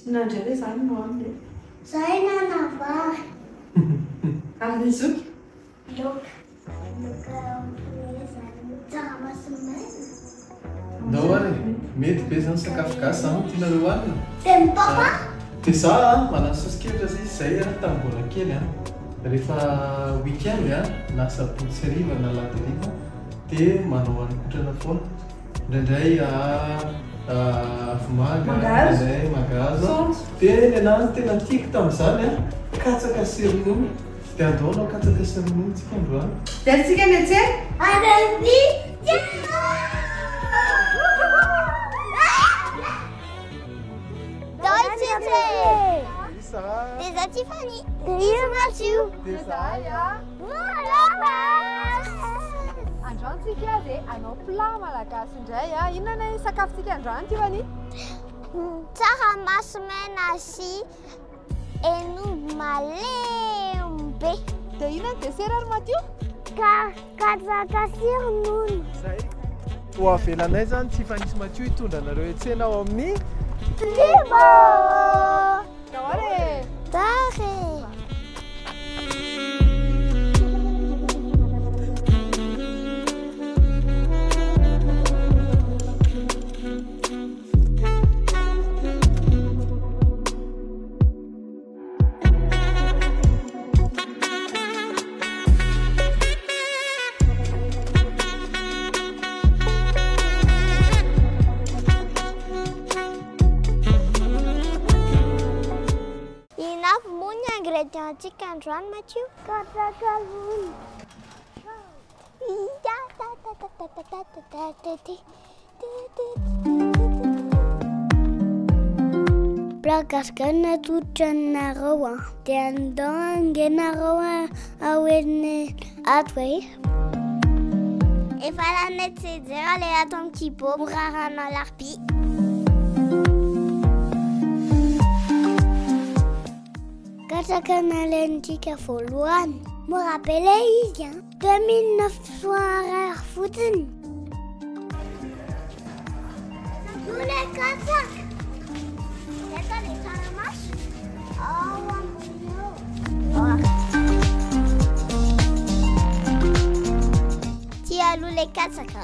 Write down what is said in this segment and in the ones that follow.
Nandray zany no aminy. Zay nanavary. Amin'ny zoky? Loka tsaramaso maina. Ndao ary mety be zany sakafo gasy zany tianareo hoanina. Dia ny papa? Dia za manano sosokevitra zay tamin'ny mbola kely rehefa week-end na sabotsy sy hariva na lahady hariva dia manao hanin-kotrana foana. Indraindray vomaga, indraindray mangahazo. Dia ny anahy tena tiako tamin'izany katsaka sy ronono. Dia andaonao katsaka sy ronono tsika androany. Dia antsika miantsena? Arabi! Déjà Tiffany. Déjà Mathieu. Déjà ya. Voilà. Androany tsika dia anao plat malagasy indray inona ny sakafontsika androany Tiffany? Tsaramaso maina sy hen'omby malembe. Dia inona ny dessert ary Mathieu? Katsaka sy ronono. Zay ho avelanay zany Tiffany sy Mathieu hitondra anareo hiantsena ao amin'ny Primo! Dore! Dore! Ingrédients androany Mathieu? Katsaka ronono. Plagasy natolotra anareo dia andao angenareo aoen'ny ato hoe efa lanety sedzera le ato amin'ny kibô morarana larbi. Katsaka nalaintsika voalohany. Me rappele izy 2900 ariary fotsiny. Le katsaka. Eto le tsaramaso. Ao ambony eo. Tia aloha le katsaka.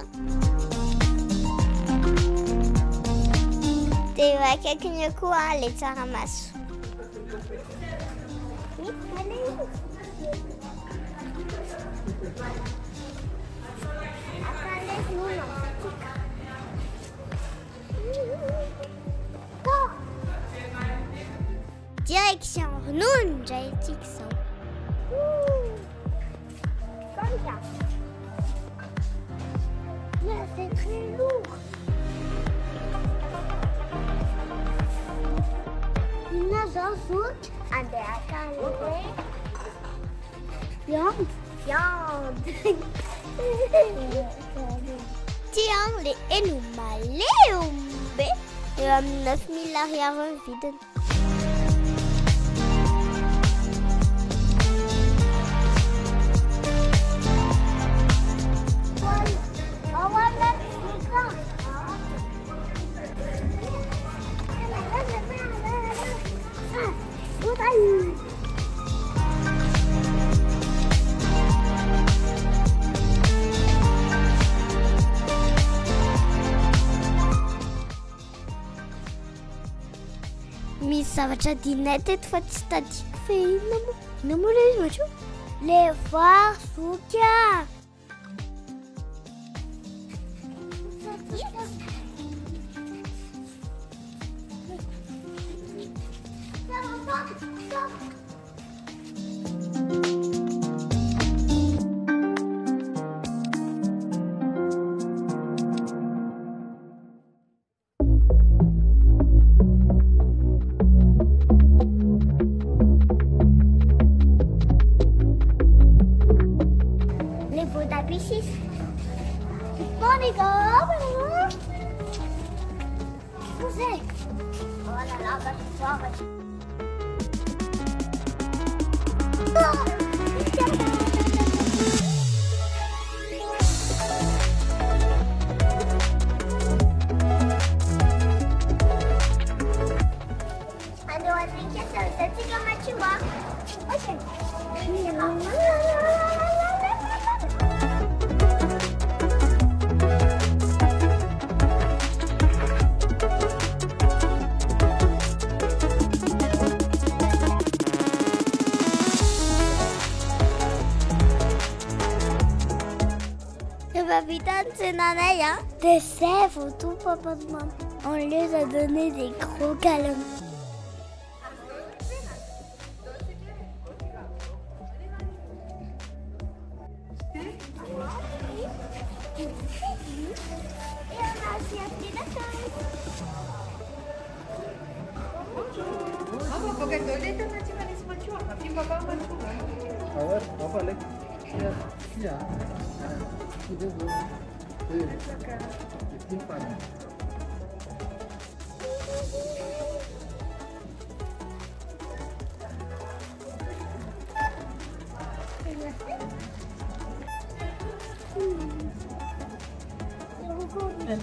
Dia eo akaikiny eo koa le tsaramaso. Direction ronono, j'ai dit que ça. Comme ça. Là, c'est très lourd. Une zozouk. Ande akan viande. Tiens, les hen'omby malembe. Et 9000 ariary vidiny. Misy zavatra dinay teto fa tsy tadiko fe inona moa? Inona moa ilay izy Mathieu? Le vary zoky Putain, c'est Nanaï, hein. Des sèvres, tout papa de maman. On les a donné des gros câlins.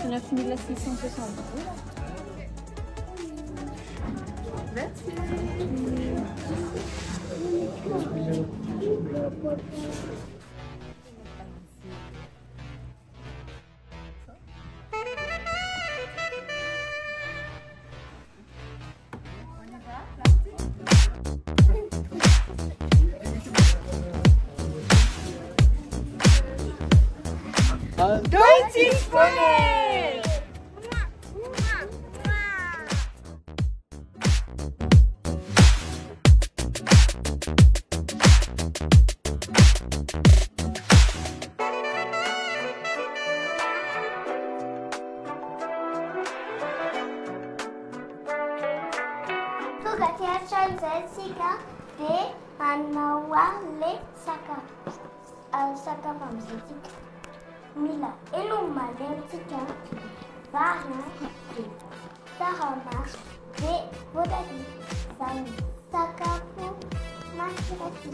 On a fini la 660. Merci. Deutsche Sprünge! Mila eluma lentika vana sarama de vodadi sani sakafu masirati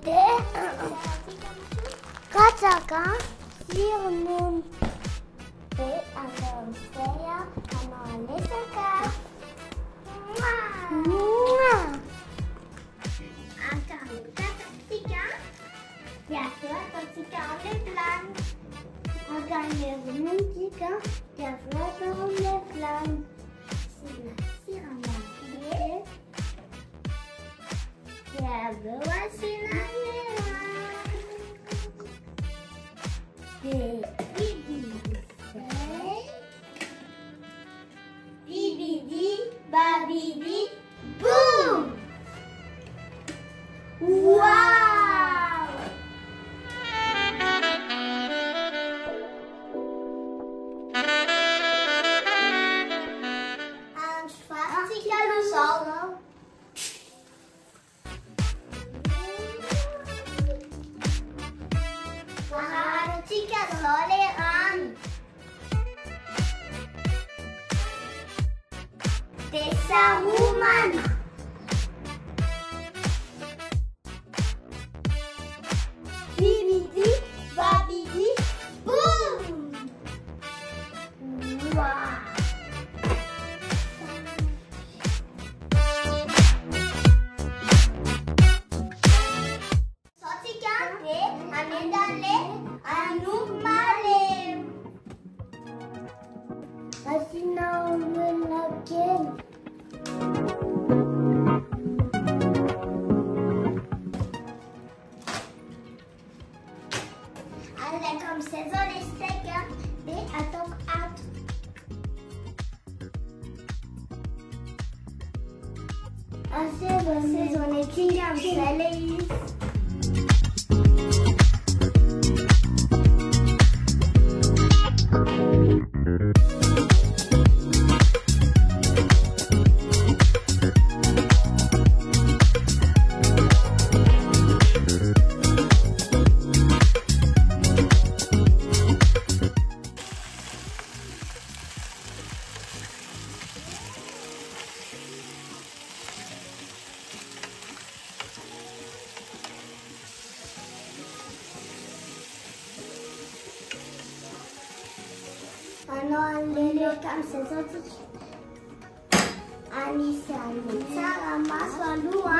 de kataka sirnum de anonseya analesaka Babidi, boom! Wow! Desa woman. Bibidi, babidi, boom. Wow. Sotikante, anendale, anumale. Asina umelaken. Alla kom säsong i sträckan, det är dock allt. Säsong i kringam säljer. Lele kam sezontik. Anissa Sarama Salua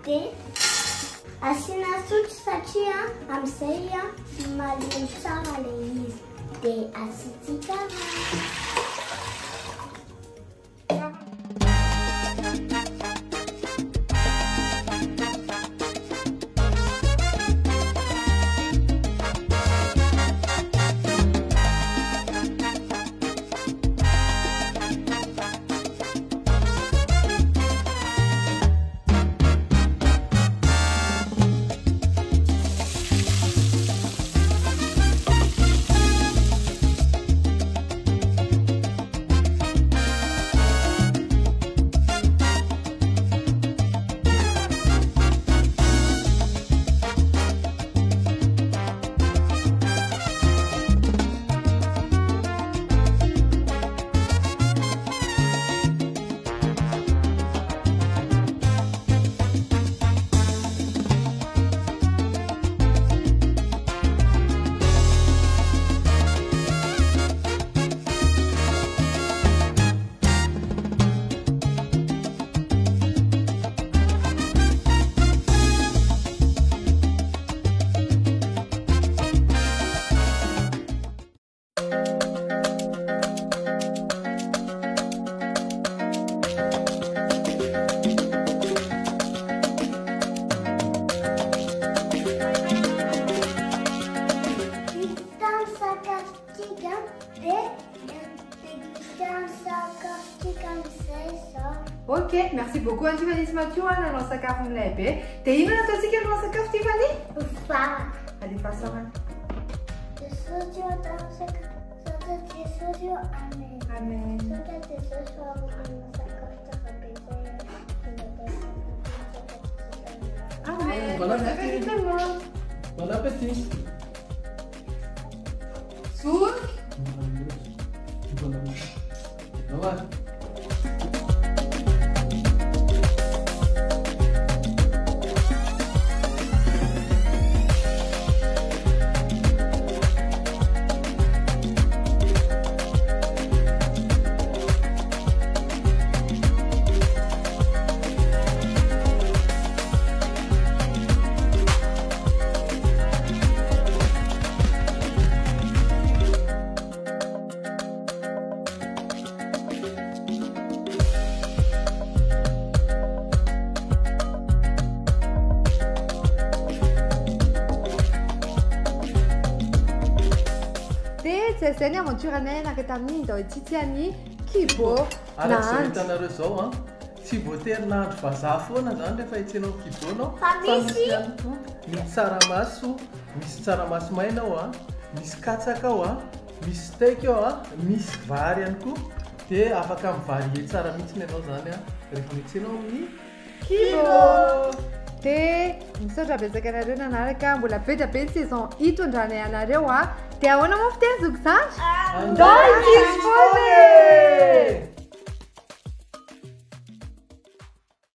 dia asiana sotro satria amin'izay malemy tsara ilay izy dia asiantsika Ok, merci beaucoup Tiffany sy Mathieu nanao sakafo aminay be. Dia inona ataontsika nanao sakafo Tiffany? Fara. Allez, façon. Sodio atao sakafo. Sodio amen. Amen. Amen. Bon appétit. Bon appétit. Sour. Bon appétit. Voilà. Zay aventure anay nakita amin'ny dao Tiffany kibo. Araka hitanareo zao tsy voatery nahandro vazaha foana zany rehefa hitsenao kibo Fa misy misy tsaramaso, misy tsaramaso maina ao misy katsaka ao misy steak ao misy vary ihany koa dia afaka mivarie tsara mihitsy ianao zany rehefa mitsenao amin'ny kibo. Dia misaotra betsaka anareo nanaraka mbola be dia be ny saison hitondranay anareo dia ahoana moa fiteny zokizandry? Andao Kids Foley!